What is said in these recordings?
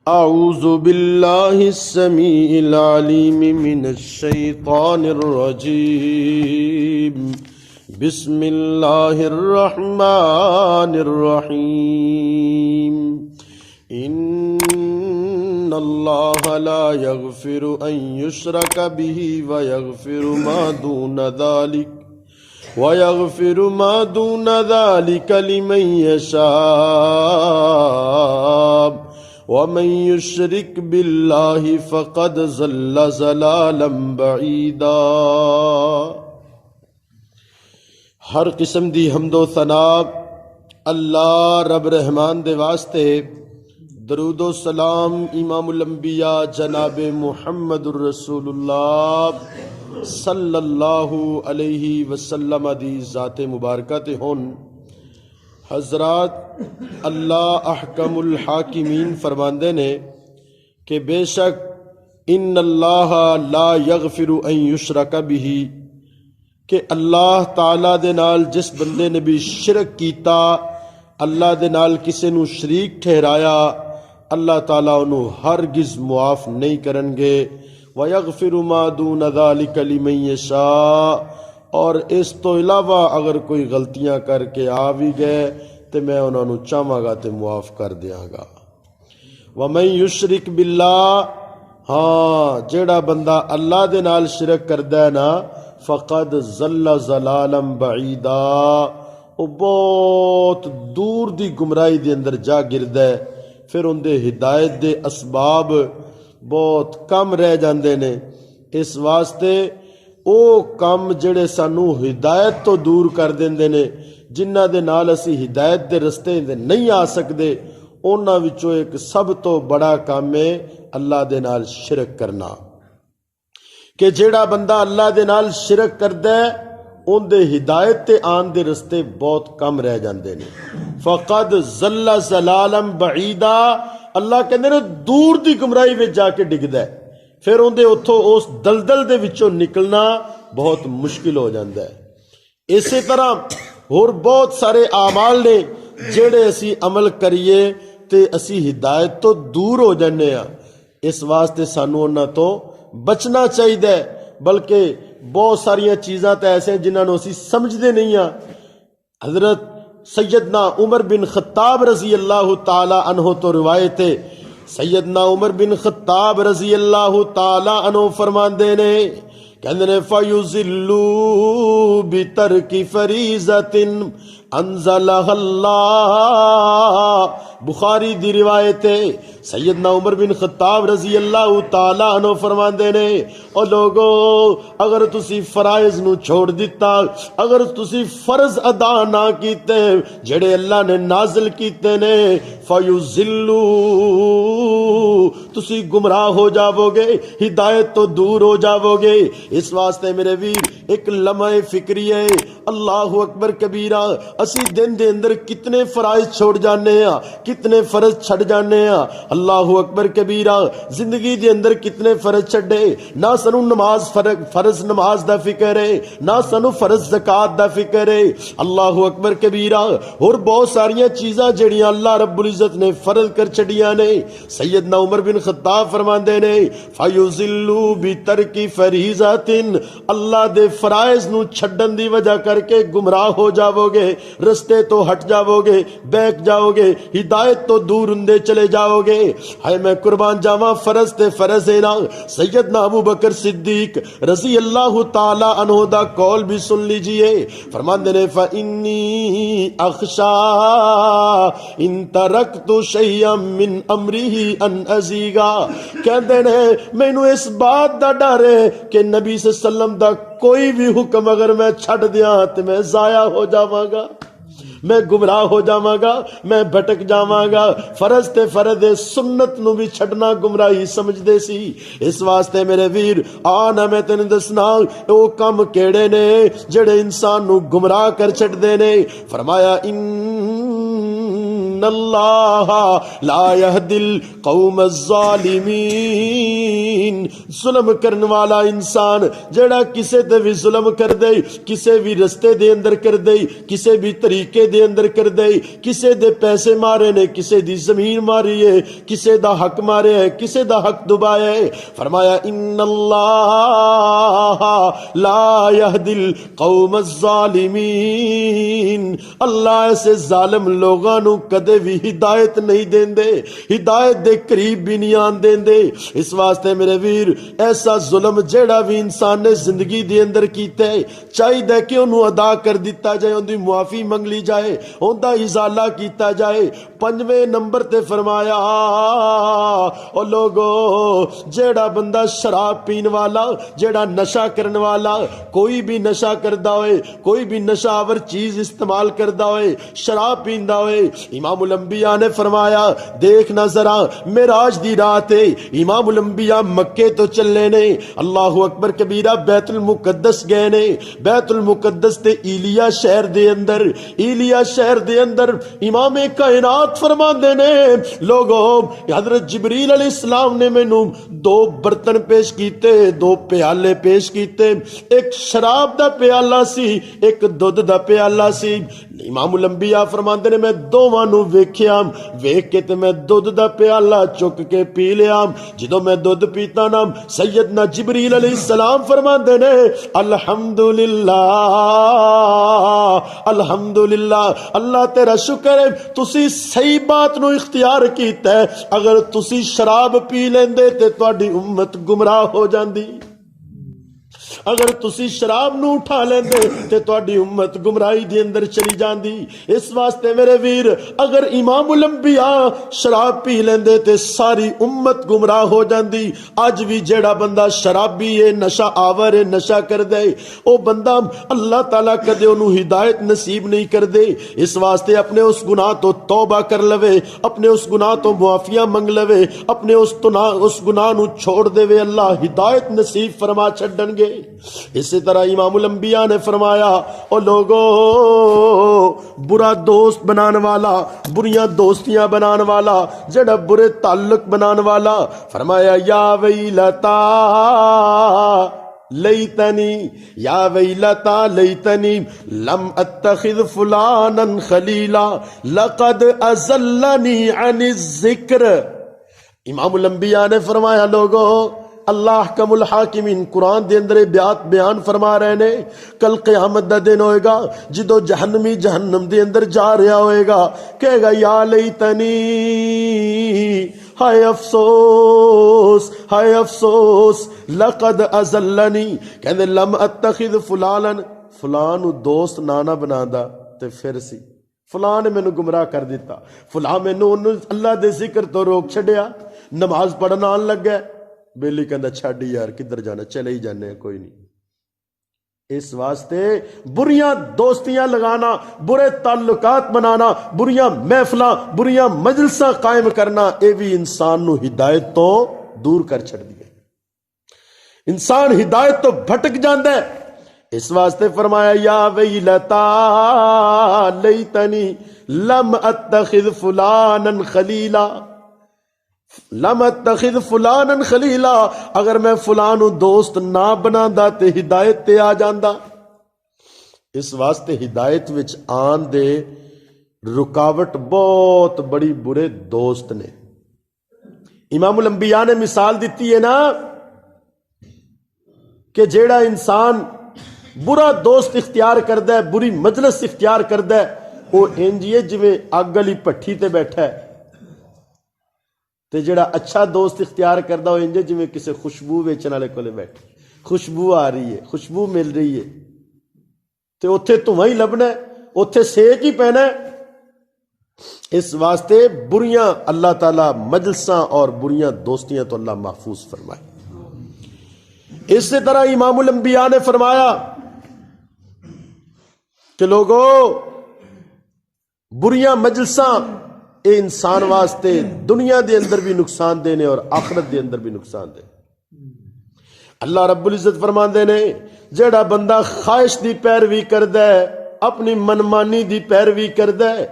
اعوذ باللہ السمیع العلیم من الشیطان الرجیم بسم اللہ الرحمن الرحیم ان اللہ لا یغفر ان یشرک به ویغفر ما دون ذلك لمن یشاء ومن یشرک باللہ فقد ضل ضلالا بعیدا۔ ہر قسم دی حمد و ثنا اللہ رب رحمان دے واسطے، درود و سلام امام الانبیاء جناب محمد الرسول اللہ صلی اللہ علیہ وسلم دی ذات مبارکہ تے ہون۔ حضرات، اللہ احکم الحاکمین فرماندے نے کہ بے شک ان اللہ لا یغفر ان یشرک بہ، کہ اللہ تعالیٰ دے نال جس بندے نے بھی شرک کیتا، اللہ دے نال کسے نو شریک ٹھہرایا، اللہ تعالیٰ انہوں ہرگز معاف نہیں کرن گے۔ وَيَغْفِرُ مَا دُونَ ذَلِكَ لِمَن يَشَاءُ، اور اس تو علاوہ اگر کوئی غلطیاں کر کے آ بھی گئے تو میں انہوں نے چاہواں گا تو معاف کر دیاں گا۔ وَمَن يُشْرِكْ بِاللَّهِ، ہاں جیڑا بندہ اللہ دے نال شرک کردہ ہے نا، فقد ضل ضلالا بعیدا، وہ بہت دور دی گمراہی دے اندر جا گرد ہے، پھر ان دے ہدایت دے اسباب بہت کم رہ جاندے نے۔ اس واسطے او کم جڑے سانو ہدایت تو دور کر دیندے نے، جنہ دے نال اسی ہدایت دے رستے دے نہیں آ سکدے، انہاں وچوں ایک سب تو بڑا کام ہے اللہ دے نال شرک کرنا، کہ جیڑا بندہ اللہ دے نال شرک کردا ہے ان دے ہدایت تے آن دے رستے بہت کم رہ جاندے نے۔ فقد ضل ضلالا بعیدا، اللہ کہندے نے دور دی گمراہی وچ جا کے ڈگدا ہے، پھر ان دے اتھوں اس دلدل دے وچوں نکلنا بہت مشکل ہو جاندا ہے۔ اسی طرح اور بہت سارے اعمال نے جڑے اسی عمل کریے تے اسی ہدایت تو دور ہو جانے ہاں، اس واسطے سانو انہاں تو بچنا چاہیے، بلکہ بہت ساریاں چیزاں تو ایسے ہیں جنہاں نو اسی سمجھدے نہیں ہاں۔ حضرت سیدنا عمر بن خطاب رضی اللہ تعالی عنہ تو روایت ہے، سیدنا عمر بن خطاب رضی اللہ تعالی عنہ فرماندے نے، کہندے نے فَيُزِلُّوا بِتَرْكِ فَرِيضَةٍ انزلہ اللہ، بخاری دی روایت ہے، سیدنا عمر بن خطاب رضی اللہ تعالی عنہ فرماندے نے، او لوگو اگر تسی فرائض نو چھوڑ دیتا، اگر تسی فرض ادا نہ کیتے جڑے اللہ نے نازل کیتے نے، فَيُزِلُّوا، تسی گمراہ ہو جاؤ گے، ہدایت تو دور ہو جاؤ گے۔ اس واسطے میرے ویر ایک لمحہ فکری ہے، اللہ اکبر کبیرہ، اسی دن دے اندر کتنے فرائض چھوڑ جانے ہیں، کتنے فرض چھڑ جانے ہیں، اللہ اکبر کبیرہ، زندگی دے اندر کتنے فرض چھڑے، نہ سنو نماز فرض نماز دا فکر ہے، نہ سنو فرض زکات دا فکر ہے، اللہ اکبر کبیرہ، اور بہت ساریاں چیزاں جڑیاں اللہ رب العزت نے فرض کر چھڑیاں نے۔ سیدنا عمر بن خطاب فرماندے نے فَيُزِلُّوا بِتَرْكِ فَرِيضَةٍ، اللہ دے فرائض نو چھڈن دی وجہ کر کے گمراہ ہو جاؤ گے، رستے تو ہٹ جاؤ گے، بیک جاؤ گے، ہدایت تو دور اندے چلے جاؤ گے۔ ہے میں قربان جاواں، فرض تے فرض ہے نا۔ سیدنا ابو بکر صدیق رضی اللہ تعالی عنہ دا قول بھی سن لیجئے، فرماندے نے فَإِنِّي أَخْشَىٰ إِن تَرَكْتُ شَيْئًا مِّنْ أَمْرِهِ أَنْ أَزِيغَ، کہندے نے مینوں اس بات دا ڈر ہے کہ نبی صلی اللہ علیہ وسلم دا کوئی بھی حکم اگر میں چھڑ دیاں تو میں ضائع ہو جاواں گا، میں گمراہ ہو جاواں گا، میں بھٹک جاواں گا۔ فرض تے فرض سنت نو بھی چھڑنا گمراہی سمجھ دے سی۔ اس واسطے میرے ویر آنا میں تینوں دسنا او کم کیڑے نے جڑے انسان نو گمراہ کر چھڑ دے نے۔ فرمایا ان ان اللہ لا یہدی القوم الظالمین. ظلم کرن والا انسان جڑا کسے تے بھی ظلم کر دے، کسے بھی رستے دے اندر کر دے، کسے بھی طریقے دے اندر کر دے، کسے دے پیسے مارے نے، کسے دی زمین ماری ہے، کسے دا حق مارے ہے، کسے دا حق دبایا ہے، فرمایا ان اللہ لا یہدی القوم الظالمین. اللہ ایسے ظالم لوگاں نو کدے بھی ہدایت نہیں دیندے، ہدایت دے قریب بھی نہیں آن دیندے. اس واسطے میرے ویر ایسا ظلم جیڑا بھی انسان نے زندگی دے اندر کیتا ہے چاہیے کہ انہوں ادا کر دیتا جائے، ان دی معافی منگ لی جائے، ان دا ازالہ کیتا جائے. 5ویں نمبر تے فرمایا او لوگو جیڑا بندہ شراب پین والا، جیڑا نشہ کرن والا، کوئی بھی نشہ کردا ہوئے، کوئی بھی نشہ آور چیز استعمال کردا ہوئے، شراب پیندا ہوئے، امام الانبیاء نے فرمایا دیکھنا ذرا معراج دی رات ہے، امام الانبیاء مکے تو چلے نے، اللہ اکبر کبیرہ بیت المقدس گئے نے، بیت المقدس تے ایلیا شہر دے اندر، ایلیا شہر دے اندر امام کائنات فرماندے نے لوگوں حضرت جبریل علیہ السلام نے مینوں 2 برتن پیش کیتے، 2 پیالے پیش کیتے، ایک شراب دا پیالہ سی، ایک دودھ دا پیالہ سی. امام الانبیاء فرماندے نے میں دوواں نو ویکھیا، ویکھ کے تے میں دودھ دا پیالہ چک کے پی لیا. جدوں میں دودھ پیتا نا سیدنا جبریل علیہ السلام فرماندے نے الحمدللہ الحمدللہ، اللہ تیرا شکر ہے تسی صحیح بات نو اختیار کیتا ہے، اگر تسی شراب پی لیندے تے تہاڈی امت گمراہ ہو جاندی، اگر تسی شراب نو اٹھا لیندے تے تہاڈی امت گمراہی دے اندر چلی جاندی. اس واسطے میرے ویر اگر امام الانبیاء شراب پی لیندے تے ساری امت گمراہ ہو جاندی. اج بھی جیڑا بندہ شرابی ہے، نشہ آور ہے، نشہ کر دے، او بندہ اللہ تعالیٰ کدے انہوں ہدایت نصیب نہیں کر دے. اس واسطے اپنے اس گناہ تو توبہ کر لوے، اپنے اس گناہ تو معافیاں منگ لوے، اپنے اس گناہ نو چھوڑ دے وے، اللہ ہدایت نصیب فرما چھڈن گے. اسی طرح امام الانبیاء نے فرمایا او لوگو برا دوست بنان والا، بریاں دوستیاں بنان والا، جڑا برے تعلق بنان والا، فرمایا یا ویلتا لیتنی یا ویلتا لیتنی لم اتخذ فلانا خلیلا لقد ازلنی عن الذکر. امام الانبیاء نے فرمایا لوگو اللہ احکم الحاکمین قرآن دے اندر بیان فرما رہے نے کل قیامت دا دن ہوئے گا جدو جہنمی جہنم دے اندر جا رہا ہوئے گا، کہے گا یا لیتنی، ہائے افسوس، ہائے افسوس، لقد ازلنی، کہندے لم اتخذ فلان دوست نانا بنا دا تے پھر سی فلاں نے مینوں گمراہ کر دیتا، فلاں مینوں اللہ دے ذکر تو روک چھڈیا، نماز پڑھنا آن لگا، بیلی کہندا چھڈ یار کدھر جانا، چلے ہی جانے کوئی نہیں. اس واسطے بریاں دوستیاں لگانا، برے تعلقات بنانا، بریاں محفلاں، بریاں مجلساں قائم کرنا، اے بھی انسان نو ہدایت تو دور کر چھڑ دیا، انسان ہدایت تو بھٹک جاندا ہے. اس واسطے فرمایا یا ویلتا لیتنی لم اتخذ فلانا خلیلا، لم اتخذ فلانا خلیلا، اگر میں فلان دوست نہ بناندا تے ہدایت تے آ جاندا. اس واسطے ہدایت وچ آن دے رکاوٹ بہت بڑی برے دوست نے. امام الانبیاء نے مثال دیتی ہے نا کہ جیڑا انسان برا دوست اختیار کردا ہے، بری مجلس اختیار کردا ہے، وہ انج ہے جویں اگ والی پٹھی تے بیٹھا ہے، تے جڑا اچھا دوست اختیار کردا وہ انج ہے جویں کسے خوشبو ویچن والے کولے بیٹھے، خوشبو آ رہی ہے، خوشبو مل رہی ہے، تے اوتھے دھواں ہی لبنا ہے، اوتھے سیک ہی پینا ہے. اس واسطے بریاں اللہ تعالیٰ مجلساں اور بریاں دوستیاں تو اللہ محفوظ فرمائے. اسی طرح امام الانبیاء نے فرمایا کہ لوگو بریاں مجلساں اے انسان واسطے دنیا دے اندر بھی نقصان دینے اور آخرت دے اندر بھی نقصان دے. اللہ رب العزت فرماندے نے جیڑا بندہ خواہش دی پیروی کردا ہے، اپنی منمانی دی پیروی کردا ہے،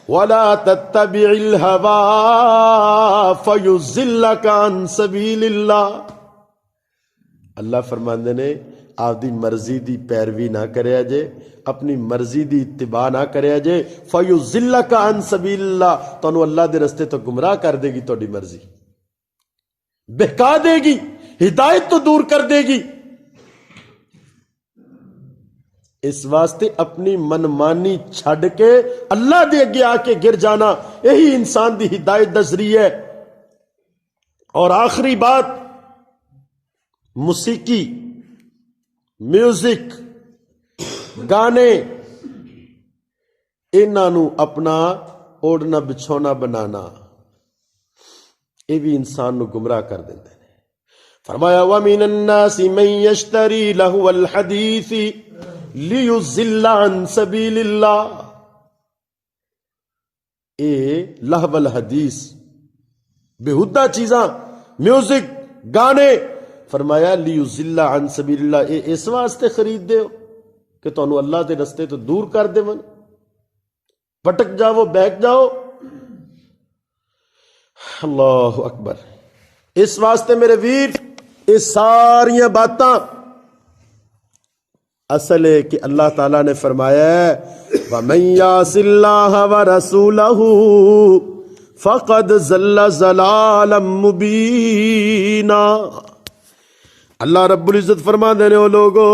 ولا تتبع الهوى فيضلك عن سبيل اللہ. اللہ فرماندے نے آپ دی مرضی دی پیروی نہ کریا جے، اپنی مرضی دی اتباع نہ کریا جے. فیضلک عن سبیل اللہ، تانوں اللہ دے رستے تو گمراہ کر دے گی تہاڈی مرضی، بہکا دے گی، ہدایت تو دور کر دے گی. اس واسطے اپنی منمانی چھڈ کے اللہ دے اگے آ کے گر جانا، یہی انسان دی ہدایت دا ذریعہ ہے. اور آخری بات، موسیقی، میوزک، گانے، انہاں نو اپنا اوڑھنا بچھونا بنانا، یہ بھی انسان نو گمراہ کر دیندے نے. فرمایا وَمِنَ النَّاسِ مَن يَشْتَرِي لَهْوَ الْحَدِيثِ لِيُضِلَّ عَن سَبِيلِ اللَّهِ. اے لہو الحدیث، بےہودہ چیزاں، میوزک، گانے، فرمایا لیضل عن سبیل اللہ، اے اس واسطے خرید دے ہو کہ تانوں اللہ دے رستے تو دور کر دے، من پٹک جاؤ، بہک جاؤ. اللہ اکبر. اس واسطے میرے ویر یہ ساریاں باتاں اصل ہے کہ اللہ تعالیٰ نے فرمایا ہے وَمَن يَعْصِ اللَّهَ وَرَسُولَهُ فَقَدْ ضَلَّ ضَلَالًا مُبِينًا. اللہ رب العزت فرما دے نے، او لوگو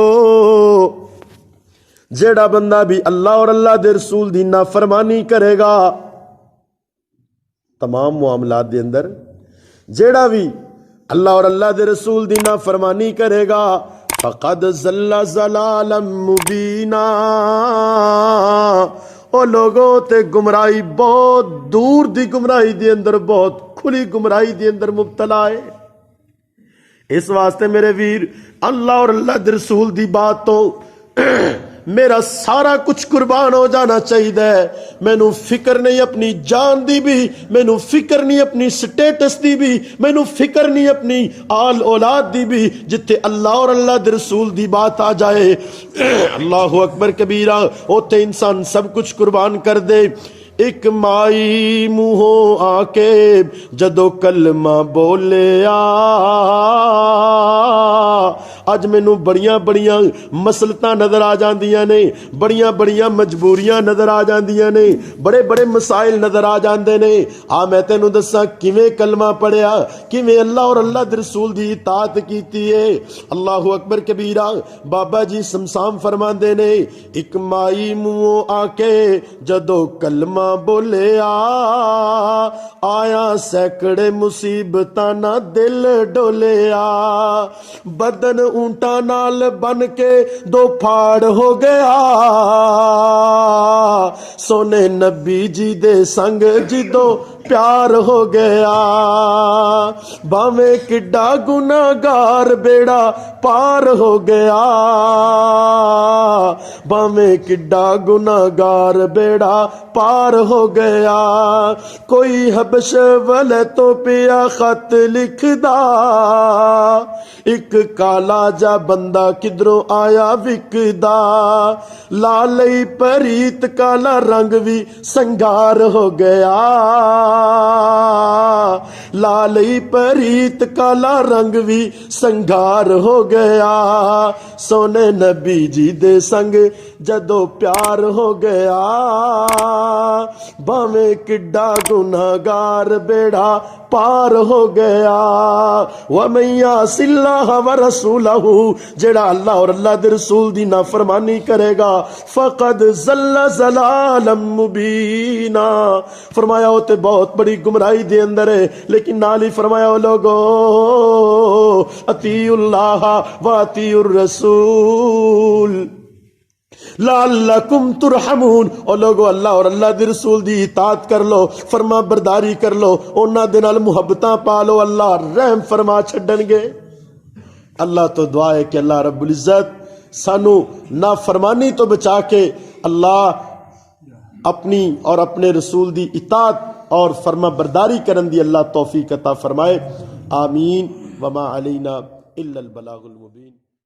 جیڑا بندہ بھی اللہ اور اللہ دے رسول دی نافرمانی کرے گا، تمام معاملات دے اندر جیڑا بھی اللہ اور اللہ دے رسول دی نافرمانی کرے گا، فقد ضل ضلالا مبینا، او لوگو تے گمراہی بہت دور دی گمراہی دے اندر، بہت کھلی گمراہی دے اندر مبتلا ہے. اس واسطے میرے ویر اللہ اور اللہ دے رسول دی بات تو میرا سارا کچھ قربان ہو جانا چاہیے. مینوں فکر نہیں اپنی جان دی بھی، مینوں فکر نہیں اپنی سٹیٹس دی بھی، مینوں فکر نہیں اپنی آل اولاد دی بھی. جتھے اللہ اور اللہ دے رسول دی بات آ جائے، اللہ اکبر کبیرہ، اوتے انسان سب کچھ قربان کر دے. ایک مائی منہوں آ کے جدو کلمہ بولیا، اج مینوں بڑیاں بڑیاں مسلطاں نظر آ جاندیاں نے، بڑیاں بڑیاں مجبوریاں نظر آ جاندیاں نے، بڑے بڑے مسائل نظر آ جاندے نے. میں تینوں دساں کیویں کلمہ پڑھیا، کیویں اللہ اور اللہ دے رسول دی اطاعت کیتی ہے. اللہ اکبر کبیرہ. بابا جی سمسام فرماندے نے، ایک مائی منہوں آ کے جدو کلمہ بولیا، آیا سینکڑے مصیبتاں نہ دل ڈولیا، بدن اونٹاں نال بن کے دو پھاڑ ہو گیا، سونے نبی جی دے سنگ جدو پیار ہو گیا، باویں کڈا گناہگار بیڑا پار ہو گیا، باویں کڈا گناہگار بیڑا پار ہو گیا. کوئی حبش والے تو پیا خط لکھدا، ایک کالا جا بندہ کدروں آیا وکدا، لالی پریت کالا رنگ بھی سنگار ہو گیا، لالی پریت کالا رنگ بھی سنگار ہو گیا، سونے نبی جی دے سنگ جدو پیار ہو گیا، باویں کڈا گناہگار بیڑا پار ہو گیا. وَمَن يَعْصِ اللَّهَ وَرَسُولَهُ، جیڑا اللہ اور اللہ دے رسول دی نافرمانی کرے گا، فَقَدْ ضَلَّ ضَلَالًا مُبِينًا. فرمایا وہ تے بہت بڑی گمراہی دے اندر ہے. لیکن نال ہی فرمایا وہ لوگو اطیعوا اللہ واطیعوا الرسول لعلکم ترحمون. اور لوگو اللہ اور اللہ دے رسول دی اطاعت کر لو، فرما برداری کر لو، انہاں دے نال محبتاں پا لو، اللہ رحم فرما چھڈن گے. اللہ تو دعا ہے کہ اللہ رب العزت سانو نافرمانی تو بچا کے اللہ اپنی اور اپنے رسول دی اطاعت اور فرما برداری کرن دی اللہ توفیق عطا فرمائے. آمین. وما علینا الا البلاغ المبین.